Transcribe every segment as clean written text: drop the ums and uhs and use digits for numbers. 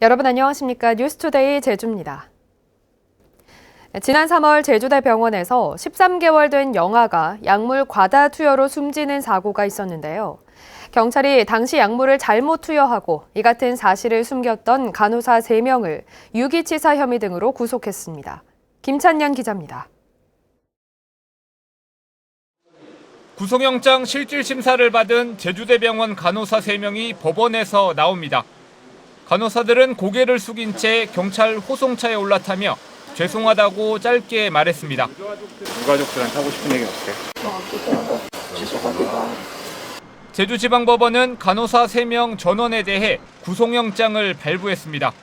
여러분 안녕하십니까? 뉴스투데이 제주입니다. 지난 3월 제주대 병원에서 13개월 된 영아가 약물 과다 투여로 숨지는 사고가 있었는데요. 경찰이 당시 약물을 잘못 투여하고 이 같은 사실을 숨겼던 간호사 3명을 유기치사 혐의 등으로 구속했습니다. 김찬양 기자입니다. 구속영장 실질심사를 받은 제주대병원 간호사 3명이 법원에서 나옵니다. 간호사들은 고개를 숙인 채 경찰 호송차에 올라타며 죄송하다고 짧게 말했습니다. 유가족들한테 하고 싶은 얘기 없어요? 제주지방법원은 간호사 3명 전원에 대해 구속영장을 발부했습니다.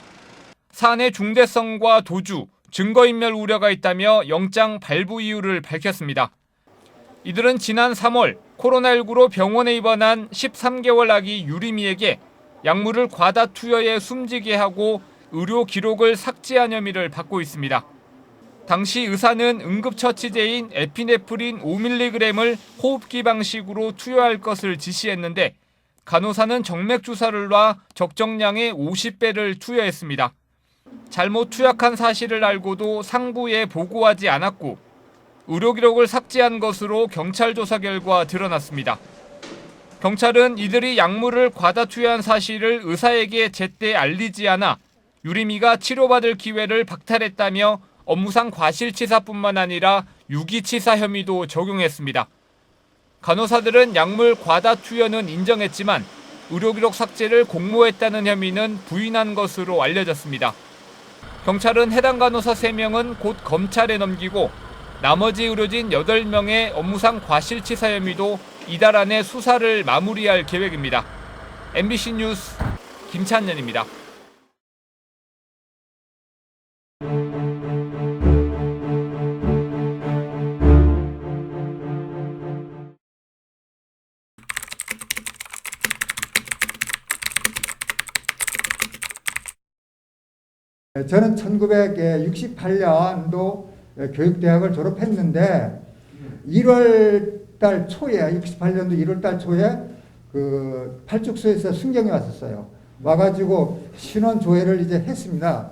사안의 중대성과 도주, 증거인멸 우려가 있다며 영장 발부 이유를 밝혔습니다. 이들은 지난 3월 코로나19로 병원에 입원한 13개월 아기 유리미에게 약물을 과다 투여해 숨지게 하고 의료 기록을 삭제한 혐의를 받고 있습니다. 당시 의사는 응급처치제인 에피네프린 5mg을 호흡기 방식으로 투여할 것을 지시했는데 간호사는 정맥주사를 놔 적정량의 50배를 투여했습니다. 잘못 투약한 사실을 알고도 상부에 보고하지 않았고 의료 기록을 삭제한 것으로 경찰 조사 결과 드러났습니다. 경찰은 이들이 약물을 과다 투여한 사실을 의사에게 제때 알리지 않아 유리미가 치료받을 기회를 박탈했다며 업무상 과실치사뿐만 아니라 유기치사 혐의도 적용했습니다. 간호사들은 약물 과다 투여는 인정했지만 의료기록 삭제를 공모했다는 혐의는 부인한 것으로 알려졌습니다. 경찰은 해당 간호사 3명은 곧 검찰에 넘기고 나머지 의료진 8명의 업무상 과실치사 혐의도 이달 안에 수사를 마무리할 계획입니다. MBC 뉴스 김찬년입니다. 저는 1968년도 교육대학을 졸업했는데 1월달 초에 68년도 1월달 초에 그 팔죽소에서 순경이 왔었어요. 와가지고 신원 조회를 이제 했습니다.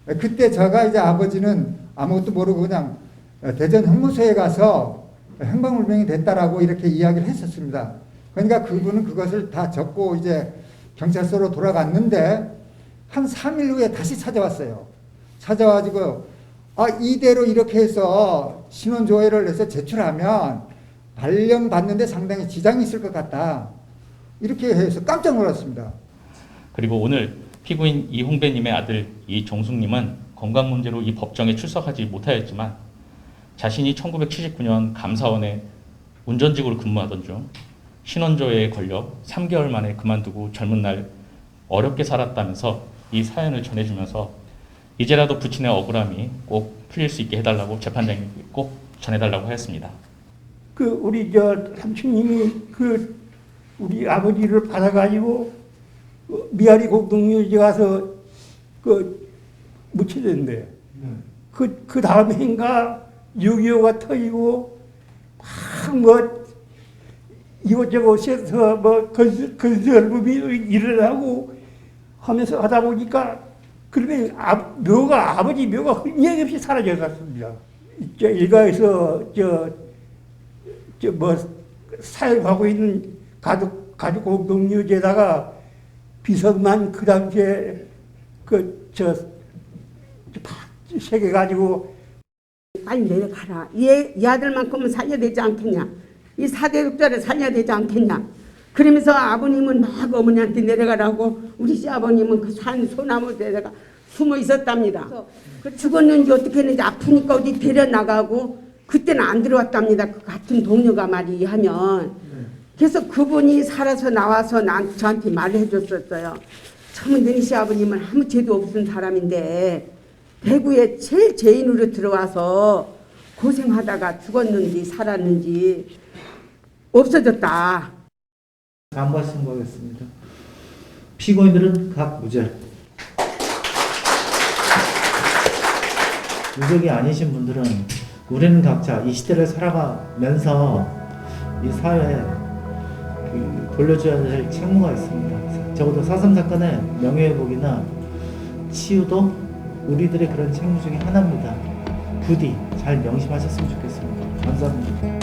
그때 제가 이제 아버지는 아무것도 모르고 그냥 대전 형무소에 가서 행방불명이 됐다라고 이렇게 이야기를 했었습니다. 그러니까 그분은 그것을 다 적고 이제 경찰서로 돌아갔는데 한 3일 후에 다시 찾아왔어요. 찾아와가지고 이대로 이렇게 해서 신원조회를 해서 제출하면 발령받는데 상당히 지장이 있을 것 같다. 이렇게 해서 깜짝 놀랐습니다. 그리고 오늘 피고인 이홍배님의 아들 이종숙님은 건강 문제로 이 법정에 출석하지 못하였지만 자신이 1979년 감사원에 운전직으로 근무하던 중 신원조회에 걸려 3개월 만에 그만두고 젊은 날 어렵게 살았다면서 이 사연을 전해주면서 이제라도 부친의 억울함이 꼭 풀릴 수 있게 해달라고 재판장님께 꼭 전해달라고 하였습니다. 우리 삼촌님이 우리 아버지를 받아가지고 미아리 공동묘지에 가서 묻혀졌는데 그 다음 해인가 6.25가 터지고 막 이곳저곳에서 건설범이 일어나고 하면서 하다 보니까 그러면 아버지 묘가 흔적 없이 사라져 갔습니다. 일가에서 사용하고 있는 가족 공동묘지에다가 비석만 그 당시에 새겨가지고 빨리 내려가라. 이 아들만큼은 살려야 되지 않겠냐. 이 사대국자를 살려야 되지 않겠냐. 그러면서 아버님은 막 어머니한테 내려가라고 우리 시아버님은 그 산 소나무에다가 숨어 있었답니다. 죽었는지 어떻게 했는지 아프니까 어디 데려나가고 그때는 안 들어왔답니다. 그 같은 동료가 말이하면. 그래서 그분이 살아서 나와서 저한테 말을 해줬었어요. 처음에 너희 시아버님은 아무 죄도 없은 사람인데 대구에 제일 죄인으로 들어와서 고생하다가 죽었는지 살았는지 없어졌다. 반박 선고하겠습니다. 피고인들은 각 무죄. 유족이 아니신 분들은 우리는 각자 이 시대를 살아가면서 이 사회에 돌려줘야 될 책무가 있습니다. 적어도 4.3 사건의 명예회복이나 치유도 우리들의 그런 책무 중에 하나입니다. 부디 잘 명심하셨으면 좋겠습니다. 감사합니다.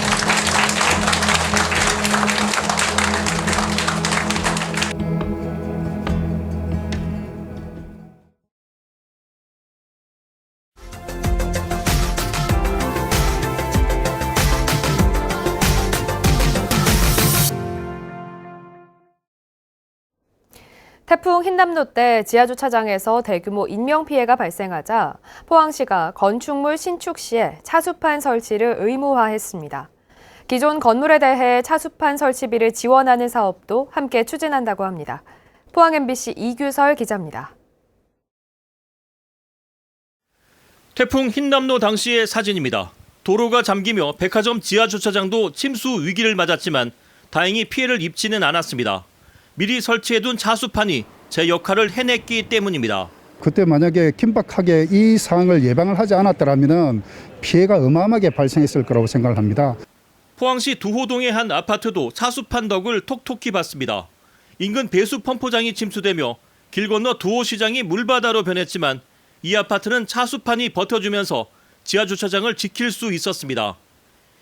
태풍 흰남노 때 지하주차장에서 대규모 인명피해가 발생하자 포항시가 건축물 신축 시에 차수판 설치를 의무화했습니다. 기존 건물에 대해 차수판 설치비를 지원하는 사업도 함께 추진한다고 합니다. 포항 MBC 이규설 기자입니다. 태풍 흰남노 당시의 사진입니다. 도로가 잠기며 백화점 지하주차장도 침수 위기를 맞았지만 다행히 피해를 입지는 않았습니다. 미리 설치해둔 차수판이 제 역할을 해냈기 때문입니다. 그때 만약에 긴박하게 이 상황을 예방을 하지 않았더라면 피해가 어마어마하게 발생했을 거라고 생각을 합니다. 포항시 두호동의 한 아파트도 차수판 덕을 톡톡히 봤습니다. 인근 배수 펌프장이 침수되며 길 건너 두호시장이 물바다로 변했지만 이 아파트는 차수판이 버텨주면서 지하주차장을 지킬 수 있었습니다.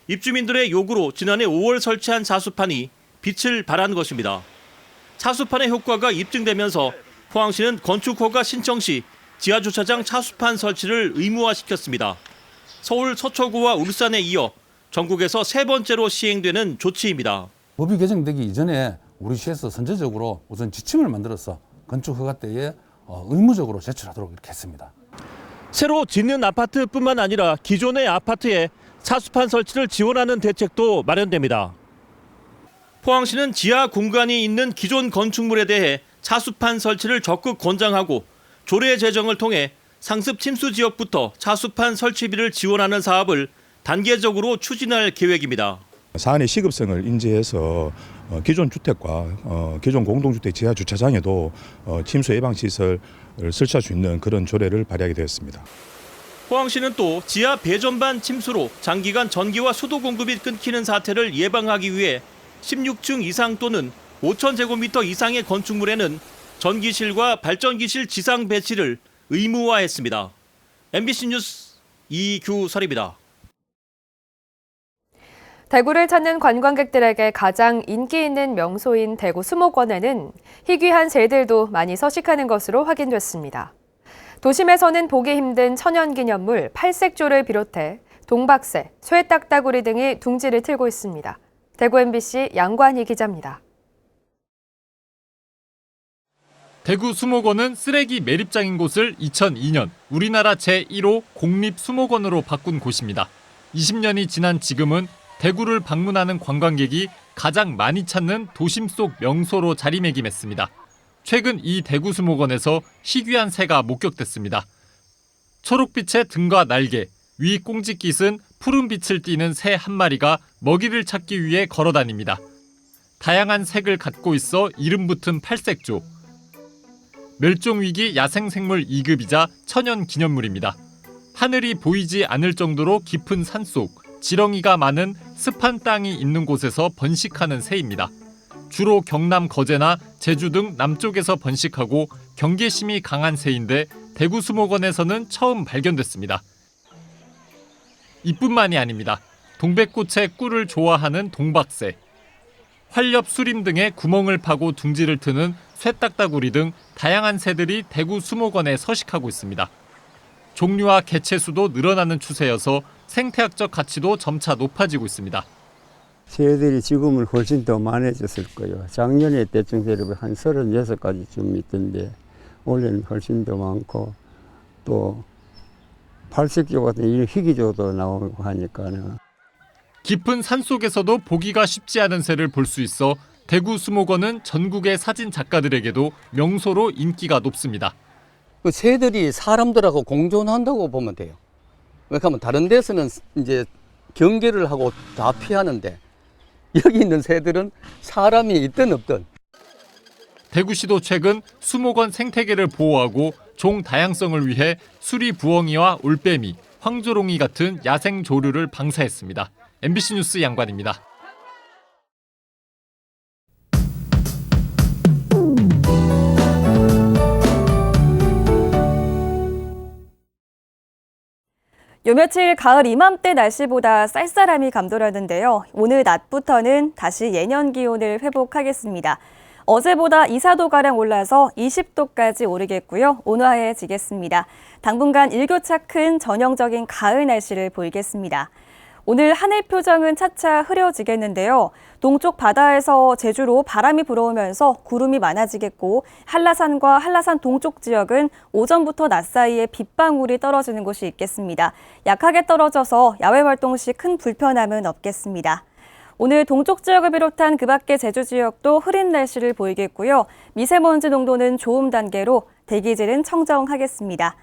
입주민들의 요구로 지난해 5월 설치한 차수판이 빛을 발한 것입니다. 차수판의 효과가 입증되면서 포항시는 건축허가 신청 시 지하주차장 차수판 설치를 의무화시켰습니다. 서울 서초구와 울산에 이어 전국에서 세 번째로 시행되는 조치입니다. 법이 개정되기 이전에 우리 시에서 선제적으로 우선 지침을 만들어서 건축허가 때에 의무적으로 제출하도록 이렇게 했습니다. 새로 짓는 아파트뿐만 아니라 기존의 아파트에 차수판 설치를 지원하는 대책도 마련됩니다. 포항시는 지하 공간이 있는 기존 건축물에 대해 차수판 설치를 적극 권장하고 조례 제정을 통해 상습 침수 지역부터 차수판 설치비를 지원하는 사업을 단계적으로 추진할 계획입니다. 사안의 시급성을 인지해서 기존 주택과 기존 공동주택 지하 주차장에도 침수 예방 시설을 설치할 수 있는 그런 조례를 발의하게 되었습니다. 포항시는 또 지하 배전반 침수로 장기간 전기와 수도 공급이 끊기는 사태를 예방하기 위해 16층 이상 또는 5,000제곱미터 이상의 건축물에는 전기실과 발전기실 지상 배치를 의무화했습니다. MBC 뉴스 이규설입니다. 대구를 찾는 관광객들에게 가장 인기 있는 명소인 대구 수목원에는 희귀한 새들도 많이 서식하는 것으로 확인됐습니다. 도심에서는 보기 힘든 천연기념물 팔색조를 비롯해 동박새, 쇠딱따구리 등이 둥지를 틀고 있습니다. 대구 MBC 양관희 기자입니다. 대구 수목원은 쓰레기 매립장인 곳을 2002년 우리나라 제1호 공립수목원으로 바꾼 곳입니다. 20년이 지난 지금은 대구를 방문하는 관광객이 가장 많이 찾는 도심 속 명소로 자리매김했습니다. 최근 이 대구 수목원에서 희귀한 새가 목격됐습니다. 초록빛의 등과 날개, 위 꽁지깃은 푸른 빛을 띠는 새 한 마리가 먹이를 찾기 위해 걸어다닙니다. 다양한 색을 갖고 있어 이름 붙은 팔색조. 멸종위기 야생생물 2급이자 천연기념물입니다. 하늘이 보이지 않을 정도로 깊은 산속, 지렁이가 많은 습한 땅이 있는 곳에서 번식하는 새입니다. 주로 경남 거제나 제주 등 남쪽에서 번식하고 경계심이 강한 새인데 대구 수목원에서는 처음 발견됐습니다. 이뿐만이 아닙니다. 동백꽃의 꿀을 좋아하는 동박새, 활렵 수림 등의 구멍을 파고 둥지를 트는 쇠딱따구리 등 다양한 새들이 대구 수목원에 서식하고 있습니다. 종류와 개체 수도 늘어나는 추세여서 생태학적 가치도 점차 높아지고 있습니다. 새들이 지금은 훨씬 더 많아졌을 거예요. 작년에 대충 대략 한 36가지쯤 있던데 올해는 훨씬 더 많고 또 팔색조 같은 이 희귀조도 나오고 하니까는. 깊은 산속에서도 보기가 쉽지 않은 새를 볼 수 있어 대구 수목원은 전국의 사진 작가들에게도 명소로 인기가 높습니다. 그 새들이 사람들하고 공존한다고 보면 돼요. 왜냐하면 다른 데서는 이제 경계를 하고 다 피하는데 여기 있는 새들은 사람이 있든 없든. 대구시도 최근 수목원 생태계를 보호하고 종 다양성을 위해 수리부엉이와 올빼미, 황조롱이 같은 야생 조류를 방사했습니다. MBC 뉴스 양관입니다. 요 며칠 가을 이맘때 날씨보다 쌀쌀함이 감돌았는데요. 오늘 낮부터는 다시 예년 기온을 회복하겠습니다. 어제보다 2, 4도가량 올라서 20도까지 오르겠고요. 온화해지겠습니다. 당분간 일교차 큰 전형적인 가을 날씨를 보이겠습니다. 오늘 하늘 표정은 차차 흐려지겠는데요. 동쪽 바다에서 제주로 바람이 불어오면서 구름이 많아지겠고 한라산과 한라산 동쪽 지역은 오전부터 낮 사이에 빗방울이 떨어지는 곳이 있겠습니다. 약하게 떨어져서 야외 활동 시 큰 불편함은 없겠습니다. 오늘 동쪽 지역을 비롯한 그 밖의 제주 지역도 흐린 날씨를 보이겠고요. 미세먼지 농도는 좋음 단계로 대기질은 청정하겠습니다.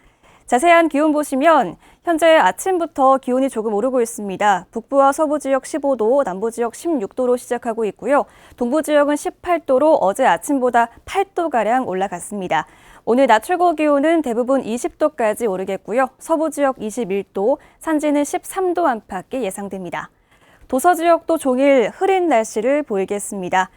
자세한 기온 보시면 현재 아침부터 기온이 조금 오르고 있습니다. 북부와 서부 지역 15도, 남부 지역 16도로 시작하고 있고요. 동부 지역은 18도로 어제 아침보다 8도가량 올라갔습니다. 오늘 낮 최고 기온은 대부분 20도까지 오르겠고요. 서부 지역 21도, 산지는 13도 안팎이 예상됩니다. 도서 지역도 종일 흐린 날씨를 보이겠습니다.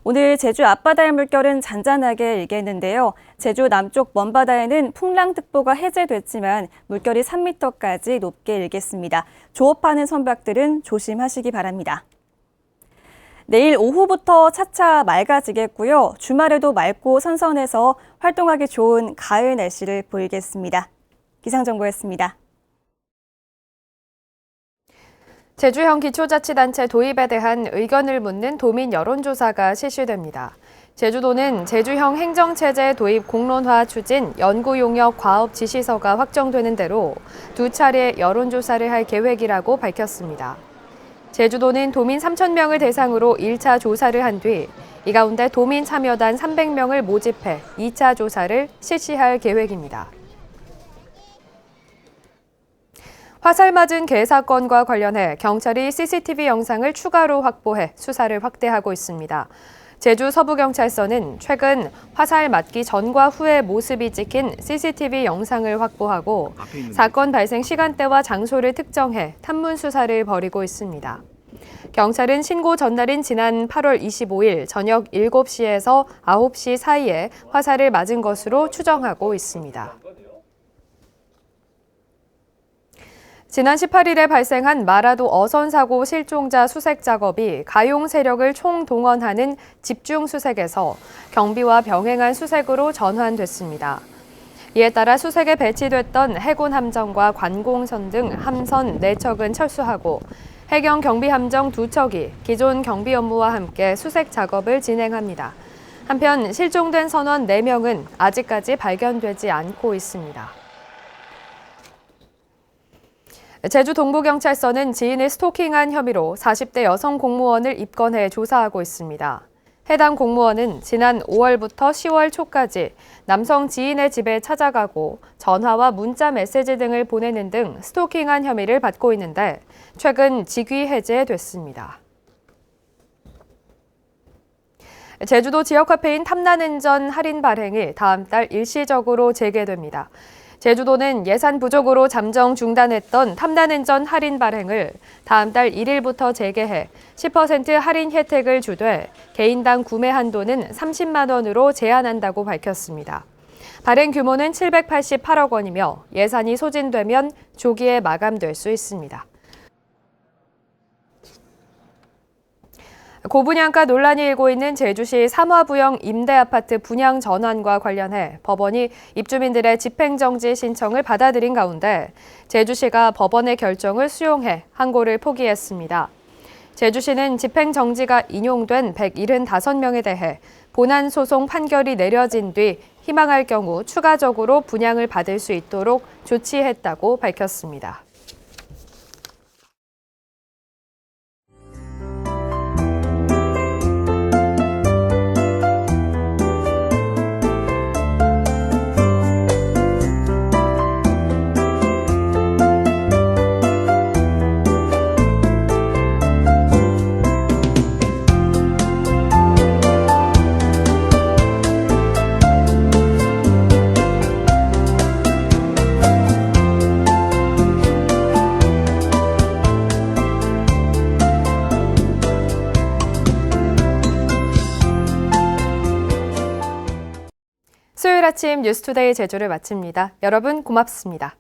오늘 제주 앞바다의 물결은 잔잔하게 일겠는데요. 제주 남쪽 먼바다에는 풍랑특보가 해제됐지만 물결이 3m까지 높게 일겠습니다. 조업하는 선박들은 조심하시기 바랍니다. 내일 오후부터 차차 맑아지겠고요. 주말에도 맑고 선선해서 활동하기 좋은 가을 날씨를 보이겠습니다. 기상정보였습니다. 제주형 기초자치단체 도입에 대한 의견을 묻는 도민 여론조사가 실시됩니다. 제주도는 제주형 행정체제 도입 공론화 추진 연구용역 과업 지시서가 확정되는 대로 2차례 여론조사를 할 계획이라고 밝혔습니다. 제주도는 도민 3,000명을 대상으로 1차 조사를 한 뒤 이 가운데 도민 참여단 300명을 모집해 2차 조사를 실시할 계획입니다. 화살 맞은 개 사건과 관련해 경찰이 CCTV 영상을 추가로 확보해 수사를 확대하고 있습니다. 제주 서부경찰서는 최근 화살 맞기 전과 후의 모습이 찍힌 CCTV 영상을 확보하고 사건 발생 시간대와 장소를 특정해 탐문 수사를 벌이고 있습니다. 경찰은 신고 전날인 지난 8월 25일 저녁 7시에서 9시 사이에 화살을 맞은 것으로 추정하고 있습니다. 지난 18일에 발생한 마라도 어선 사고 실종자 수색 작업이 가용 세력을 총동원하는 집중 수색에서 경비와 병행한 수색으로 전환됐습니다. 이에 따라 수색에 배치됐던 해군 함정과 관공선 등 함선 4척은 철수하고 해경 경비 함정 2척이 기존 경비 업무와 함께 수색 작업을 진행합니다. 한편 실종된 선원 4명은 아직까지 발견되지 않고 있습니다. 제주 동부경찰서는 지인을 스토킹한 혐의로 40대 여성 공무원을 입건해 조사하고 있습니다. 해당 공무원은 지난 5월부터 10월 초까지 남성 지인의 집에 찾아가고 전화와 문자 메시지 등을 보내는 등 스토킹한 혐의를 받고 있는데 최근 직위 해제됐습니다. 제주도 지역 화폐인 탐난은전 할인 발행이 다음 달 일시적으로 재개됩니다. 제주도는 예산 부족으로 잠정 중단했던 탐난은전 할인 발행을 다음 달 1일부터 재개해 10% 할인 혜택을 주되 개인당 구매 한도는 30만 원으로 제한한다고 밝혔습니다. 발행 규모는 788억 원이며 예산이 소진되면 조기에 마감될 수 있습니다. 고분양가 논란이 일고 있는 제주시 삼화부영 임대아파트 분양 전환과 관련해 법원이 입주민들의 집행정지 신청을 받아들인 가운데 제주시가 법원의 결정을 수용해 항고를 포기했습니다. 제주시는 집행정지가 인용된 175명에 대해 본안소송 판결이 내려진 뒤 희망할 경우 추가적으로 분양을 받을 수 있도록 조치했다고 밝혔습니다. 수요일 아침 뉴스투데이 제주를 마칩니다. 여러분 고맙습니다.